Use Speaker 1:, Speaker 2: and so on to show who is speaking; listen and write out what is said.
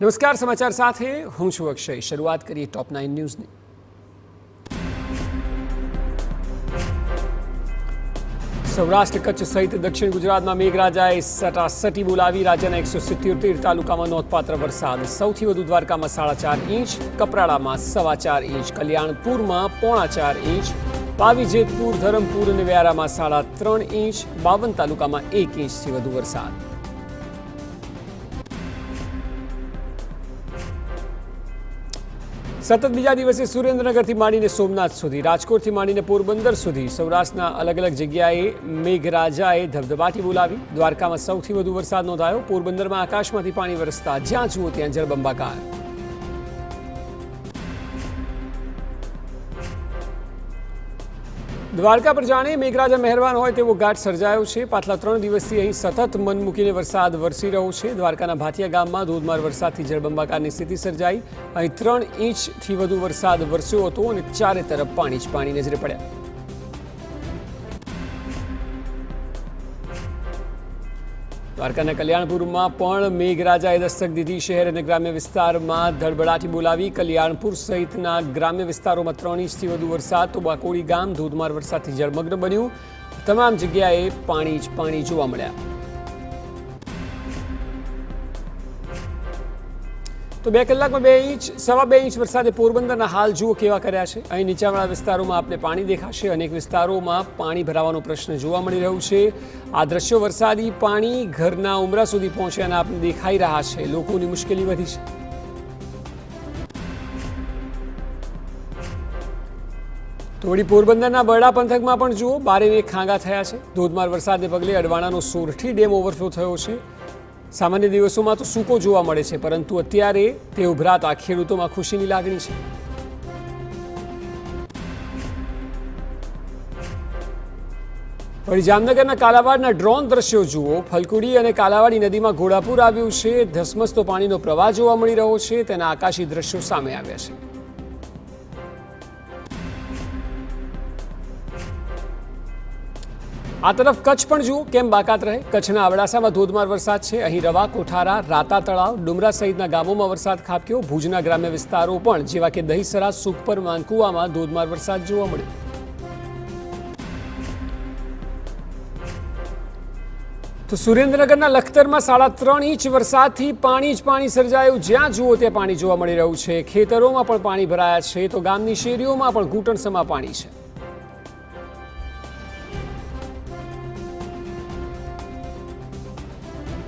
Speaker 1: નમસ્કાર, સમાચાર સાથે હું છું અક્ષય। શરૂઆત કરીએ ટોપ 9 ન્યૂઝની। સૌરાષ્ટ્ર, કચ્છ સહિત દક્ષિણ ગુજરાતમાં મેઘરાજાએ સટાસટી બોલાવી। રાજ્યના 177 તાલુકામાં નોંધપાત્ર વરસાદ। સૌથી વધુ દ્વારકામાં 4.5 ઇંચ, કપરાડામાં 4.25 ઇંચ, કલ્યાણપુરમાં 4.25 ઇંચ, પાવી, જેતપુર, ધરમપુર અને વ્યારામાં 3.5 ઇંચ, 52 તાલુકામાં 1 ઇંચથી વધુ વરસાદ। સતત બીજા દિવસે સુરેન્દ્રનગરથી માંડીને સોમનાથ સુધી, રાજકોટથી માંડીને પોરબંદર સુધી સૌરાષ્ટ્રના અલગ અલગ જગ્યાએ મેઘરાજાએ ધબધબાટી બોલાવી। દ્વારકામાં સૌથી વધુ વરસાદ નોંધાયો। પોરબંદરમાં આકાશમાંથી પાણી વરસતા જ્યાં જુઓ ત્યાં જળબંબાકાર। દ્વારકા પર જાણે મેઘરાજા મહેરબાન હોય તેવો ઘાટ સર્જાયો છે। પાછલા 3 દિવસથી અહીં સતત મન મૂકીને વરસાદ વરસી રહ્યો છે। દ્વારકાના ભાતિયા ગામમાં ધોધમાર વરસાદથી જળબંબાકારની સ્થિતિ સર્જાઈ। અહીં 3 ઇંચથી વધુ વરસાદ વરસ્યો હતો અને ચારે તરફ પાણી જ પાણી નજરે પડ્યા। દ્વારકાના કલ્યાણપુરમાં પણ મેઘરાજાએ દસ્તક દીધી। શહેર અને ગ્રામ્ય વિસ્તારમાં ધડબડાટી બોલાવી। કલ્યાણપુર સહિતના ગ્રામ્ય વિસ્તારોમાં 3 ઇંચથી વધુ વરસાદ તો બાકોડી ગામ ધોધમાર વરસાદથી જળમગ્ન બન્યું। તમામ જગ્યાએ પાણી જ પાણી જોવા મળ્યા। તો 2 કલાકમાં 2 ઇંચ, 2.25 ઇંચ વરસાદે પોરબંદરના હાલ જુઓ કેવા કર્યા છે। અહીં નીચાણવાળા વિસ્તારોમાં આપને પાણી દેખાશે। અનેક વિસ્તારોમાં પાણી ભરાવાનો પ્રશ્ન જોવા મળી રહ્યું છે। આ દ્રશ્યો વરસાદી પાણી ઘરના ઉમરા સુધી પહોંચ્યાના આપને દેખાઈ રહ્યા છે। લોકોની મુશ્કેલી વધી છે। તો વળી પોરબંદરના બરડા પંથકમાં પણ જુઓ બારેને ખાંગા થયા છે। ધોધમાર વરસાદને પગલે અડવાણાનો સોરઠી ડેમ ઓવરફ્લો થયો છે। સામાન્ય દિવસોમાં તો સૂકો જોવા મળે છે, પરંતુ અત્યારે તે ઉભરાતા ખેડૂતોમાં ખુશીની લાગણી છે। વળી જામનગરના કાલાવાડના ડ્રોન દ્રશ્યો જુઓ। ફલકુડી અને કાલાવાડી નદીમાં ઘોડાપુર આવ્યું છે। ધસમસતો પાણીનો પ્રવાહ જોવા મળી રહ્યો છે। તેના આકાશી દ્રશ્યો સામે આવ્યા છે। આ તરફ કચ્છ પણ જુઓ કેમ બાકાત રહે। કચ્છના અબડાસામાં ધોધમાર વરસાદ છે। અહીં રવા, કોઠારા, રાતા તળાવ, ડુમરા સહિતના ગામોમાં વરસાદ ખાબક્યો। ભુજના ગ્રામ્ય વિસ્તારો પણ જેવા કે દહીસરા, સુખપર, માનકુવામાં ધોધમાર વરસાદ જોવા મળ્યો। તો સુરેન્દ્રનગરના લખતરમાં 3.5 ઇંચ વરસાદથી પાણી જ પાણી સર્જાયું। જ્યાં જુઓ ત્યાં પાણી જોવા મળી રહ્યું છે। ખેતરોમાં પણ પાણી ભરાયા છે, તો ગામની શેરીઓમાં પણ ઘૂંટણસમા પાણી છે।